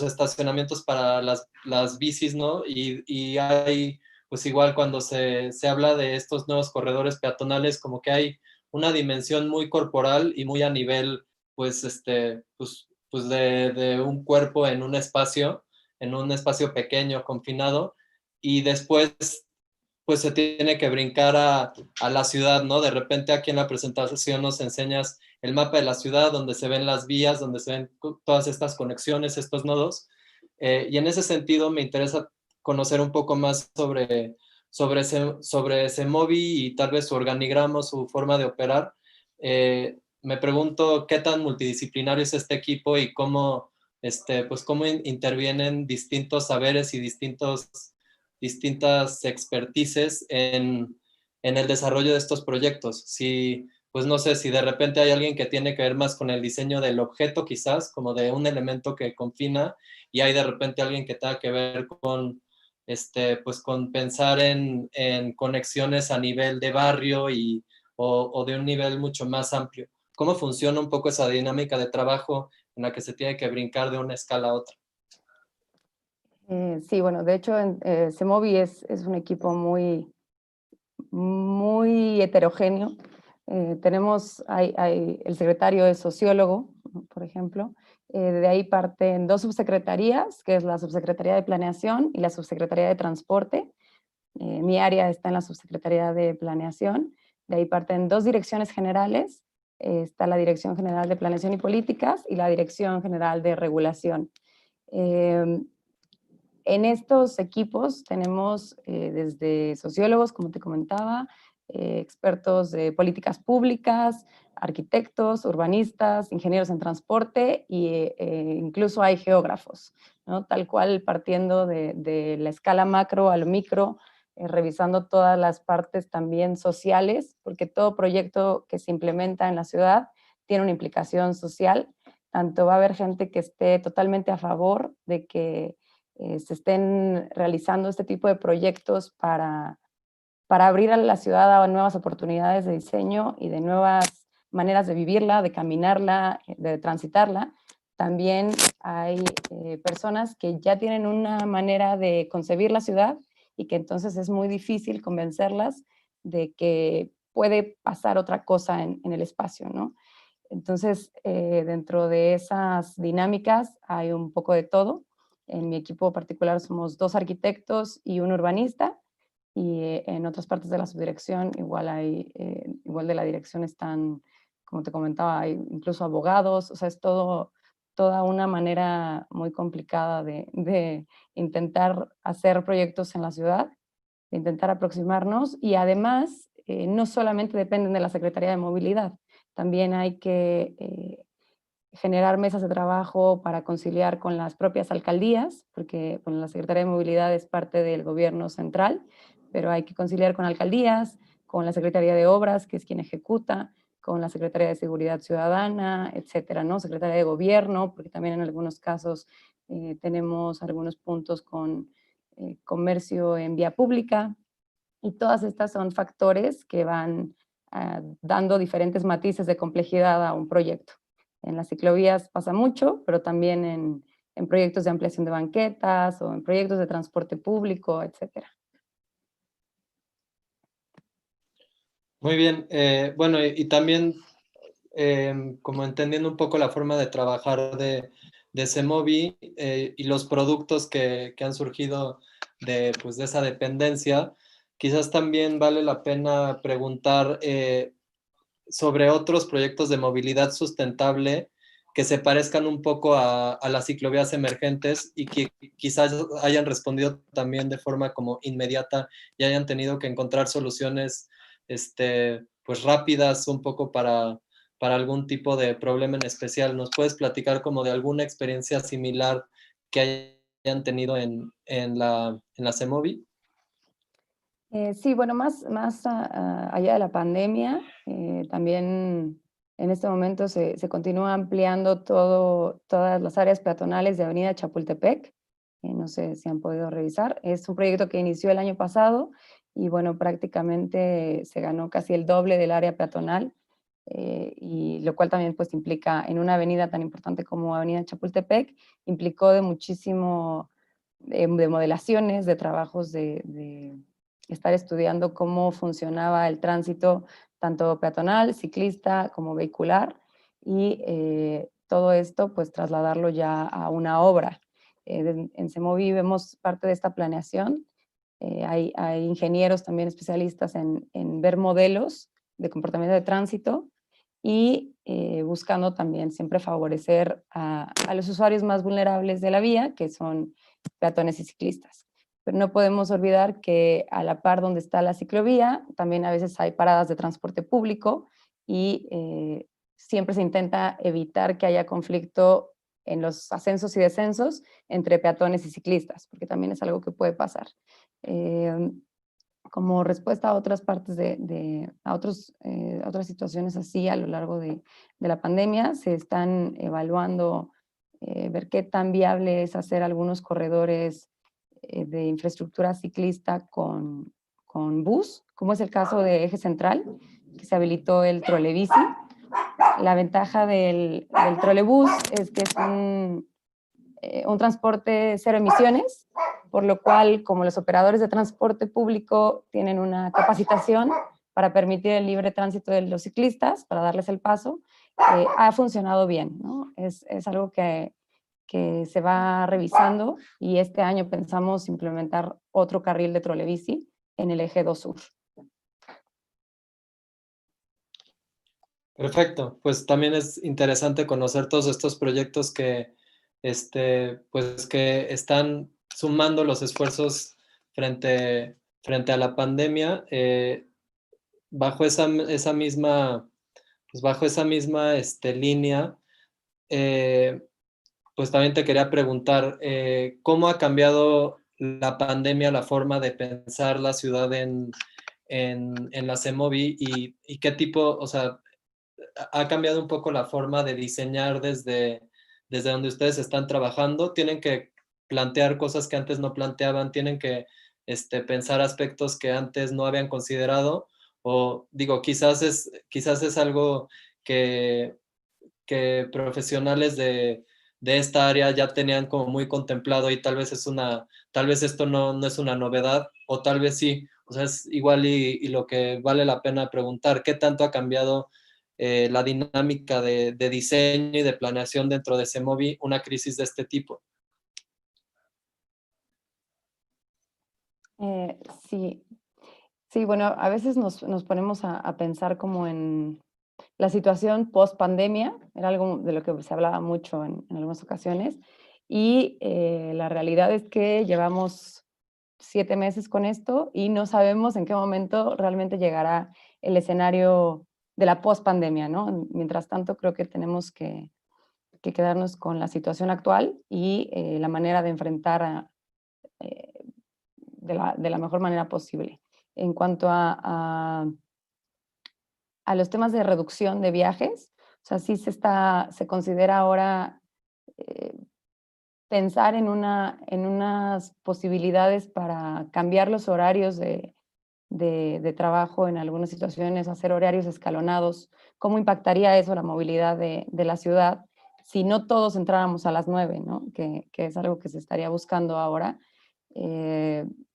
estacionamientos para las bicis, ¿no? Y hay, pues igual cuando se habla de estos nuevos corredores peatonales, como que hay una dimensión muy corporal y muy a nivel, pues de un cuerpo en un espacio pequeño, confinado, y después pues se tiene que brincar a la ciudad, ¿no? De repente aquí en la presentación nos enseñas el mapa de la ciudad, donde se ven las vías, donde se ven todas estas conexiones, estos nodos, y en ese sentido me interesa conocer un poco más sobre ese MOBI y tal vez su organigrama, su forma de operar. Me pregunto qué tan multidisciplinario es este equipo y pues cómo intervienen distintos saberes y distintas expertices en el desarrollo de estos proyectos. Si, pues no sé, si de repente hay alguien que tiene que ver más con el diseño del objeto, quizás, como de un elemento que confina, y hay de repente alguien que tenga que ver con, pues con pensar en conexiones a nivel de barrio o de un nivel mucho más amplio. ¿Cómo funciona un poco esa dinámica de trabajo en la que se tiene que brincar de una escala a otra? Sí, bueno, de hecho, CEMOVI es un equipo muy heterogéneo. El secretario es sociólogo, ¿no? Por ejemplo. De ahí parten dos subsecretarías, que es la Subsecretaría de Planeación y la Subsecretaría de Transporte. Mi área está en la Subsecretaría de Planeación. De ahí parten dos direcciones generales. Está la Dirección General de Planeación y Políticas y la Dirección General de Regulación. En estos equipos tenemos desde sociólogos, como te comentaba, expertos de políticas públicas, arquitectos, urbanistas, ingenieros en transporte e incluso hay geógrafos, ¿no? Tal cual partiendo de la escala macro a lo micro, revisando todas las partes también sociales, porque todo proyecto que se implementa en la ciudad tiene una implicación social. Tanto va a haber gente que esté totalmente a favor de que se estén realizando este tipo de proyectos para abrir a la ciudad a nuevas oportunidades de diseño y de nuevas maneras de vivirla, de caminarla, de transitarla. También hay personas que ya tienen una manera de concebir la ciudad y que entonces es muy difícil convencerlas de que puede pasar otra cosa en el espacio, ¿no? Entonces, dentro de esas dinámicas hay un poco de todo. En mi equipo particular somos 2 arquitectos y un urbanista, y en otras partes de la subdirección igual igual de la dirección están, como te comentaba, hay incluso abogados, o sea, es toda una manera muy complicada de intentar hacer proyectos en la ciudad, de intentar aproximarnos, y además no solamente dependen de la Secretaría de Movilidad, también hay que generar mesas de trabajo para conciliar con las propias alcaldías, porque bueno, la Secretaría de Movilidad es parte del gobierno central, pero hay que conciliar con alcaldías, con la Secretaría de Obras, que es quien ejecuta, con la Secretaría de Seguridad Ciudadana, etcétera, ¿no? Secretaría de Gobierno, porque también en algunos casos tenemos algunos puntos con comercio en vía pública, y todas estas son factores que van dando diferentes matices de complejidad a un proyecto. En las ciclovías pasa mucho, pero también en proyectos de ampliación de banquetas o en proyectos de transporte público, etcétera. Muy bien. Bueno, y también como entendiendo un poco la forma de trabajar de Semovi y los productos que han surgido pues, de esa dependencia, quizás también vale la pena preguntar sobre otros proyectos de movilidad sustentable que se parezcan un poco a las ciclovías emergentes y que quizás hayan respondido también de forma como inmediata y hayan tenido que encontrar soluciones pues rápidas un poco para algún tipo de problema en especial. ¿Nos puedes platicar como de alguna experiencia similar que hayan tenido en la Semovi? Sí, bueno, más allá de la pandemia, también en este momento se continúa ampliando todas las áreas peatonales de Avenida Chapultepec. No sé si han podido revisar. Es un proyecto que inició el año pasado y bueno, prácticamente se ganó casi el doble del área peatonal, y lo cual también pues implica en una avenida tan importante como Avenida Chapultepec, implicó de muchísimo, de modelaciones, de trabajos de estar estudiando cómo funcionaba el tránsito, tanto peatonal, ciclista, como vehicular, y todo esto, pues trasladarlo ya a una obra. En Semovi vemos parte de esta planeación. Hay ingenieros también especialistas en ver modelos de comportamiento de tránsito y buscando también siempre favorecer a los usuarios más vulnerables de la vía, que son peatones y ciclistas. Pero no podemos olvidar que a la par donde está la ciclovía, también a veces hay paradas de transporte público y siempre se intenta evitar que haya conflicto en los ascensos y descensos entre peatones y ciclistas, porque también es algo que puede pasar. Como respuesta a otras partes a otras situaciones así a lo largo de la pandemia, se están evaluando ver qué tan viable es hacer algunos corredores de infraestructura ciclista con bus, como es el caso de Eje Central, que se habilitó el trolebici. La ventaja del trolebús es que es un transporte cero emisiones, por lo cual, como los operadores de transporte público tienen una capacitación para permitir el libre tránsito de los ciclistas, para darles el paso, ha funcionado bien, ¿no? Es algo que se va revisando y este año pensamos implementar otro carril de trolebici en el eje 2 sur. Perfecto, pues también es interesante conocer todos estos proyectos que, pues que están sumando los esfuerzos frente a la pandemia, bajo esa misma, pues bajo esa misma línea, pues también te quería preguntar, ¿cómo ha cambiado la pandemia la forma de pensar la ciudad en la Semovi y qué tipo, o sea, ha cambiado un poco la forma de diseñar desde donde ustedes están trabajando? ¿Tienen que plantear cosas que antes no planteaban, tienen que pensar aspectos que antes no habían considerado, o digo, quizás es algo que profesionales de esta área ya tenían como muy contemplado y tal vez esto no es una novedad, o tal vez sí. O sea, es igual y lo que vale la pena preguntar, ¿qué tanto ha cambiado la dinámica de diseño y de planeación dentro de CEMOVI una crisis de este tipo? Sí, sí, bueno, a veces nos ponemos a pensar como en la situación post pandemia, era algo de lo que se hablaba mucho en algunas ocasiones, y la realidad es que llevamos 7 meses con esto y no sabemos en qué momento realmente llegará el escenario de la post pandemia, ¿no? Mientras tanto, creo que tenemos que quedarnos con la situación actual y la manera de enfrentar eh, de la mejor manera posible. En cuanto a los temas de reducción de viajes, o sea, sí se considera ahora eh, pensar en unas posibilidades para cambiar los horarios de trabajo en algunas situaciones, hacer horarios escalonados. ¿Cómo impactaría eso la movilidad de la ciudad si no todos entráramos a las 9, ¿no? Que es algo que se estaría buscando ahora.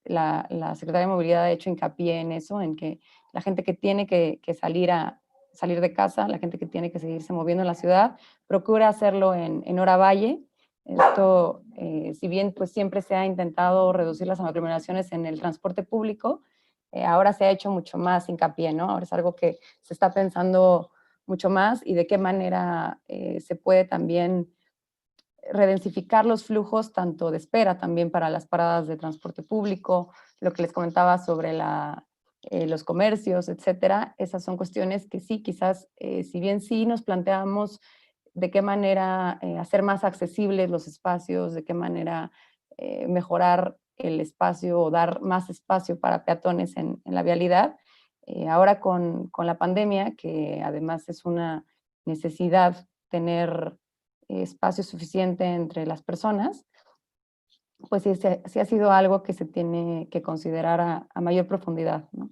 La Secretaría de Movilidad ha hecho hincapié en eso, en que la gente que tiene que salir de casa, la gente que tiene que seguirse moviendo en la ciudad, procura hacerlo en hora valle. Esto, si bien pues siempre se ha intentado reducir las aglomeraciones en el transporte público, ahora se ha hecho mucho más hincapié, ¿no? Ahora es algo que se está pensando mucho más y de qué manera se puede también redensificar los flujos tanto de espera también para las paradas de transporte público, lo que les comentaba sobre los comercios, etcétera. Esas son cuestiones que sí, quizás, si bien sí nos planteamos de qué manera hacer más accesibles los espacios, de qué manera mejorar el espacio o dar más espacio para peatones en la vialidad. Ahora con la pandemia, que además es una necesidad tener espacio suficiente entre las personas, pues sí ha sido algo que se tiene que considerar a mayor profundidad, ¿no?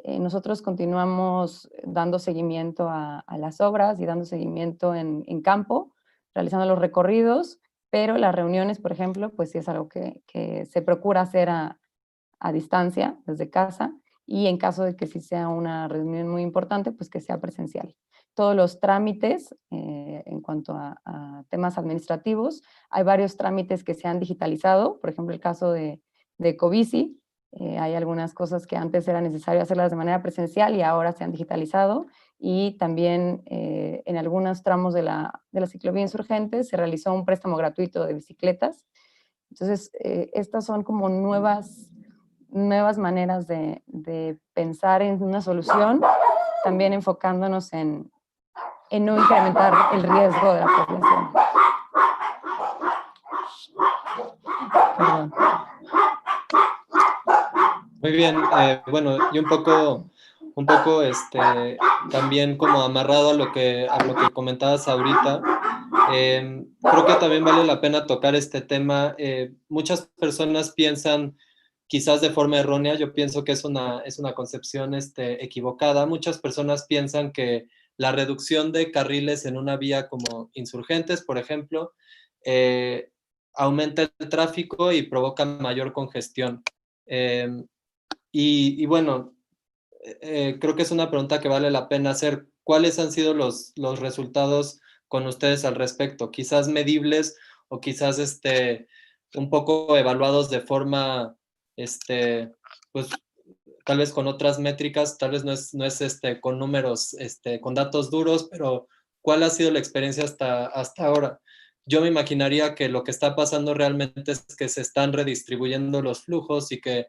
Nosotros continuamos dando seguimiento a las obras y dando seguimiento en campo, realizando los recorridos, pero las reuniones, por ejemplo, pues sí es algo que se procura hacer a distancia, desde casa, y en caso de que sí sea una reunión muy importante, pues que sea presencial. Todos los trámites en cuanto a temas administrativos, hay varios trámites que se han digitalizado, por ejemplo, el caso de Covici, hay algunas cosas que antes era necesario hacerlas de manera presencial y ahora se han digitalizado, y también en algunos tramos de la ciclovía Insurgentes se realizó un préstamo gratuito de bicicletas. Entonces, estas son como nuevas maneras de pensar en una solución, también enfocándonos en no incrementar el riesgo de la población. Perdón. Muy bien, bueno, y un poco también como amarrado a lo que comentabas ahorita, creo que también vale la pena tocar este tema. Muchas personas piensan, quizás de forma errónea, yo pienso que es una concepción equivocada. Muchas personas piensan que la reducción de carriles en una vía como Insurgentes, por ejemplo, aumenta el tráfico y provoca mayor congestión. Y bueno, creo que es una pregunta que vale la pena hacer. ¿Cuáles han sido los resultados con ustedes al respecto? Quizás medibles o quizás un poco evaluados de forma, pues tal vez con otras métricas, tal vez no es con números, con datos duros, pero ¿cuál ha sido la experiencia hasta ahora? Yo me imaginaría que lo que está pasando realmente es que se están redistribuyendo los flujos y que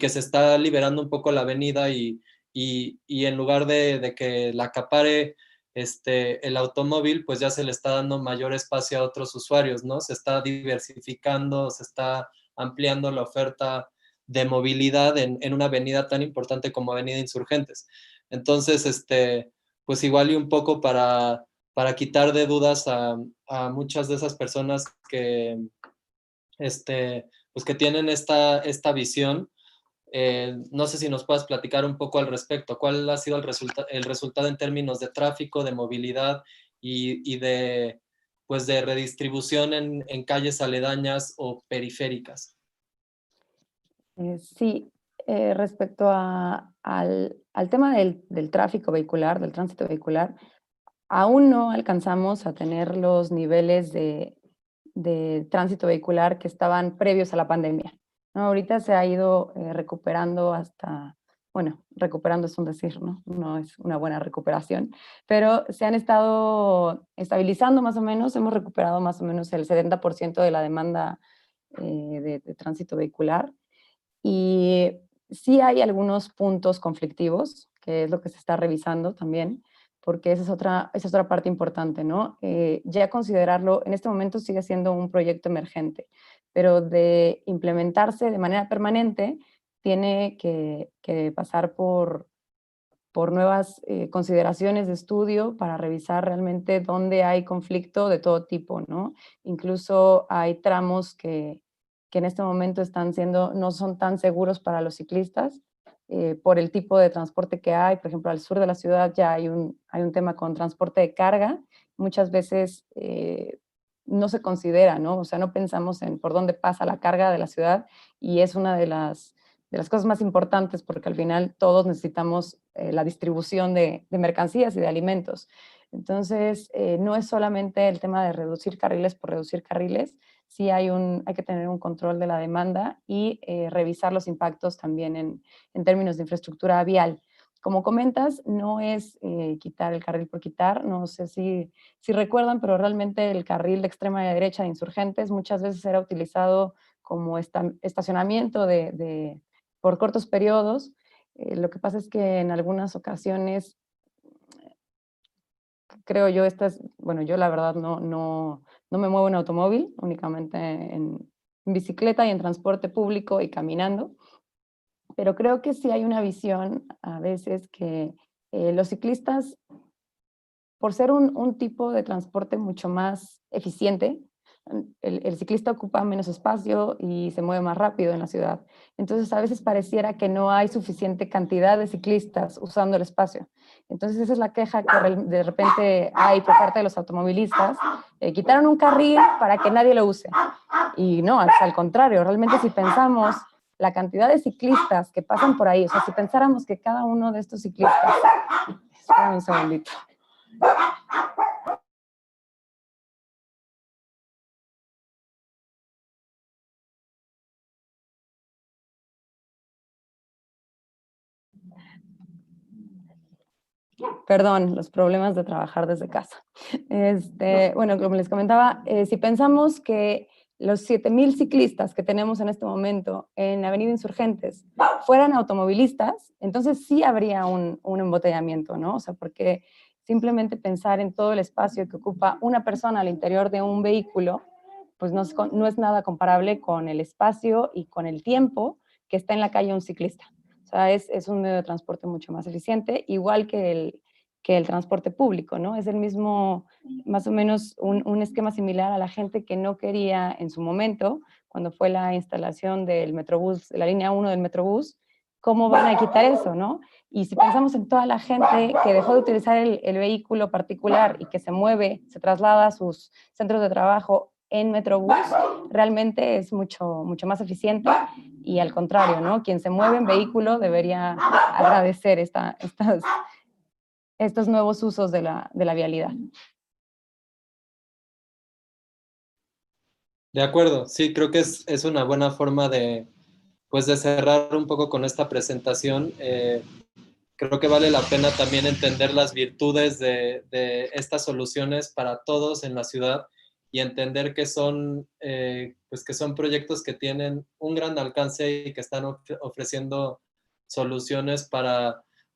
se está liberando un poco la avenida y en lugar de que la acapare el automóvil, pues ya se le está dando mayor espacio a otros usuarios, ¿no? Se está diversificando, se está ampliando la oferta de movilidad en una avenida tan importante como Avenida Insurgentes. Entonces, pues igual y un poco para quitar de dudas a muchas de esas personas pues que tienen esta visión. No sé si nos puedas platicar un poco al respecto. ¿Cuál ha sido el resultado en términos de tráfico, de movilidad y de, pues de redistribución en calles aledañas o periféricas? Sí, respecto al tema del tráfico vehicular, del tránsito vehicular, aún no alcanzamos a tener los niveles de tránsito vehicular que estaban previos a la pandemia, ¿no? Ahorita se ha ido recuperando hasta, bueno, recuperando es un decir, ¿no? No es una buena recuperación, pero se han estado estabilizando más o menos, hemos recuperado más o menos el 70% de la demanda de tránsito vehicular. Y sí hay algunos puntos conflictivos, que es lo que se está revisando también, porque esa es otra parte importante, ¿no? Ya considerarlo, en este momento sigue siendo un proyecto emergente, pero de implementarse de manera permanente, tiene que pasar por nuevas consideraciones de estudio para revisar realmente dónde hay conflicto de todo tipo, ¿no? Incluso hay tramos que en este momento no son tan seguros para los ciclistas por el tipo de transporte que hay. Por ejemplo, al sur de la ciudad ya hay un tema con transporte de carga. Muchas veces no se considera, ¿no? O sea, no pensamos en por dónde pasa la carga de la ciudad y es una de las cosas más importantes porque al final todos necesitamos la distribución de mercancías y de alimentos. Entonces, no es solamente el tema de reducir carriles por reducir carriles, sí hay que tener un control de la demanda y revisar los impactos también en términos de infraestructura vial. Como comentas, no es quitar el carril por quitar, no sé si recuerdan, pero realmente el carril de extrema derecha de insurgentes muchas veces era utilizado como estacionamiento por cortos periodos. Lo que pasa es que en algunas ocasiones, creo yo, bueno, yo la verdad no me muevo en automóvil, únicamente en bicicleta y en transporte público y caminando, pero creo que sí hay una visión a veces que los ciclistas, por ser un tipo de transporte mucho más eficiente, el ciclista ocupa menos espacio y se mueve más rápido en la ciudad. Entonces, a veces pareciera que no hay suficiente cantidad de ciclistas usando el espacio. Entonces, esa es la queja que de repente hay por parte de los automovilistas. Quitaron un carril para que nadie lo use. Y no, al contrario, realmente si pensamos la cantidad de ciclistas que pasan por ahí, o sea, si pensáramos que cada uno de estos ciclistas, espérame un segundito. Perdón, los problemas de trabajar desde casa. Bueno, como les comentaba, si pensamos que los 7,000 ciclistas que tenemos en este momento en la Avenida Insurgentes fueran automovilistas, entonces sí habría un embotellamiento, ¿no? O sea, porque simplemente pensar en todo el espacio que ocupa una persona al interior de un vehículo, pues no es nada comparable con el espacio y con el tiempo que está en la calle un ciclista. O sea, es un medio de transporte mucho más eficiente, igual que el transporte público, ¿no? Es el mismo, más o menos un esquema similar a la gente que no quería en su momento, cuando fue la instalación del Metrobús, la línea 1 del Metrobús, ¿cómo van a quitar eso, no? Y si pensamos en toda la gente que dejó de utilizar el vehículo particular y que se mueve, se traslada a sus centros de trabajo en Metrobús, realmente es mucho más eficiente y al contrario, ¿no? Quien se mueve en vehículo debería agradecer estos nuevos usos de la vialidad. De acuerdo, sí, creo que es una buena forma pues de cerrar un poco con esta presentación. Creo que vale la pena también entender las virtudes de estas soluciones para todos en la ciudad y entender pues que son proyectos que tienen un gran alcance y que están ofreciendo soluciones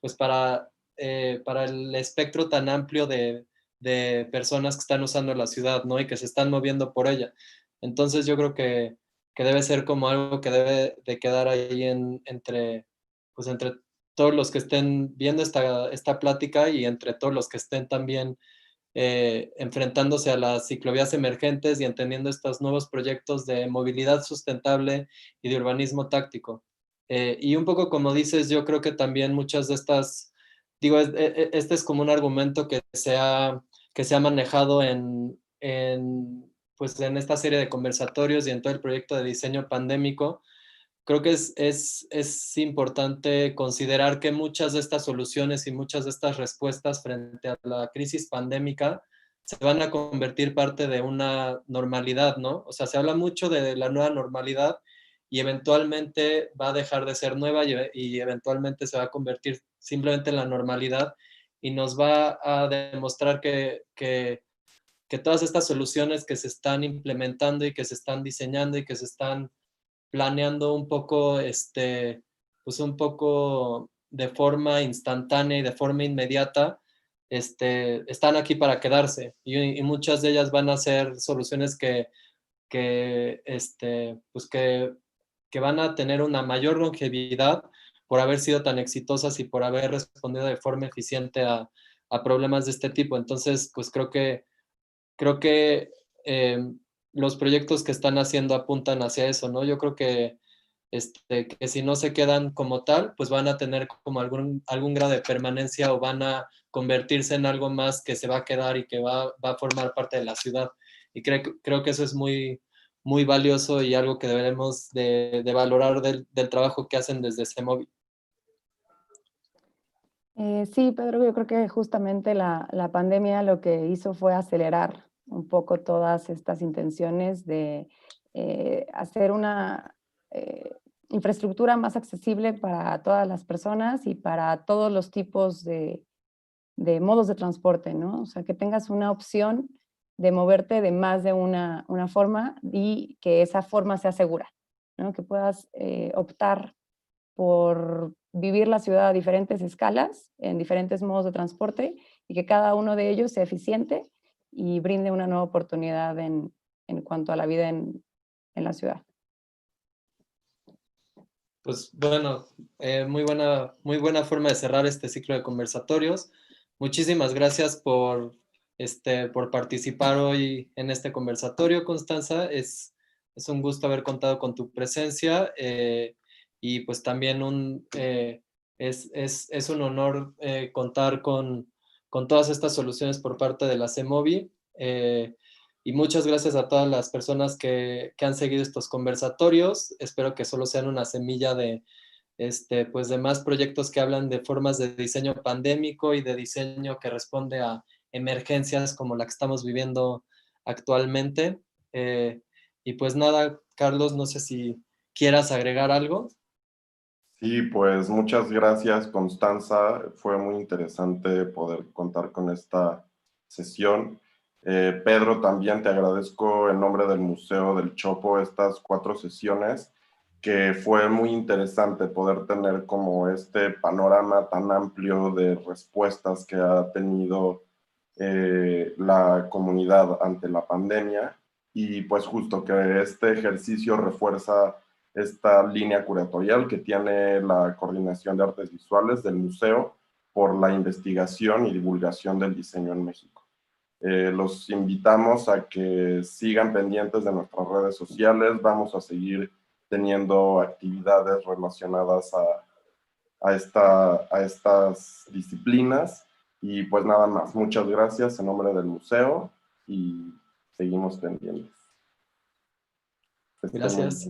pues para el espectro tan amplio de personas que están usando la ciudad, ¿no? Y que se están moviendo por ella. Entonces yo creo que debe ser como algo que debe de quedar ahí pues entre todos los que estén viendo esta plática y entre todos los que estén también enfrentándose a las ciclovías emergentes y entendiendo estos nuevos proyectos de movilidad sustentable y de urbanismo táctico. Y un poco como dices, yo creo que también muchas de estas, digo, este es como un argumento que se ha manejado pues en esta serie de conversatorios y en todo el proyecto de diseño pandémico. Creo que es importante considerar que muchas de estas soluciones y muchas de estas respuestas frente a la crisis pandémica se van a convertir parte de una normalidad, ¿no? O sea, se habla mucho de la nueva normalidad y eventualmente va a dejar de ser nueva y eventualmente se va a convertir simplemente en la normalidad y nos va a demostrar que todas estas soluciones que se están implementando y que se están diseñando y que se están planeando un poco, pues un poco de forma instantánea y de forma inmediata, están aquí para quedarse y muchas de ellas van a ser soluciones pues que van a tener una mayor longevidad por haber sido tan exitosas y por haber respondido de forma eficiente a problemas de este tipo. Entonces, pues creo que los proyectos que están haciendo apuntan hacia eso, ¿no? Yo creo que si no se quedan como tal, pues van a tener como algún grado de permanencia o van a convertirse en algo más que se va a quedar y que va a formar parte de la ciudad. Y creo que eso es muy, muy valioso y algo que deberemos de valorar del trabajo que hacen desde CEMOVI. Sí, Pedro, yo creo que justamente la pandemia lo que hizo fue acelerar un poco todas estas intenciones de hacer una infraestructura más accesible para todas las personas y para todos los tipos de modos de transporte, ¿no? O sea, que tengas una opción de moverte de más de una forma y que esa forma sea segura, ¿no? Que puedas optar por vivir la ciudad a diferentes escalas, en diferentes modos de transporte, y que cada uno de ellos sea eficiente y brinde una nueva oportunidad en cuanto a la vida en la ciudad. Pues bueno, muy buena forma de cerrar este ciclo de conversatorios. Muchísimas gracias por participar hoy en este conversatorio, Constanza. Es un gusto haber contado con tu presencia y pues también es un honor contar con todas estas soluciones por parte de la CEMOVI. Y muchas gracias a todas las personas que han seguido estos conversatorios. Espero que solo sean una semilla pues de más proyectos que hablan de formas de diseño pandémico y de diseño que responde a emergencias como la que estamos viviendo actualmente. Y pues nada, Carlos, no sé si quieras agregar algo. Sí, pues muchas gracias, Constanza. Fue muy interesante poder contar con esta sesión. Pedro, también te agradezco en nombre del Museo del Chopo estas 4 sesiones, que fue muy interesante poder tener como este panorama tan amplio de respuestas que ha tenido la comunidad ante la pandemia. Y pues justo que este ejercicio refuerza esta línea curatorial que tiene la Coordinación de Artes Visuales del museo por la investigación y divulgación del diseño en México. Los invitamos a que sigan pendientes de nuestras redes sociales. Vamos a seguir teniendo actividades relacionadas a estas disciplinas. Y pues nada más, muchas gracias en nombre del museo y seguimos pendientes. Gracias.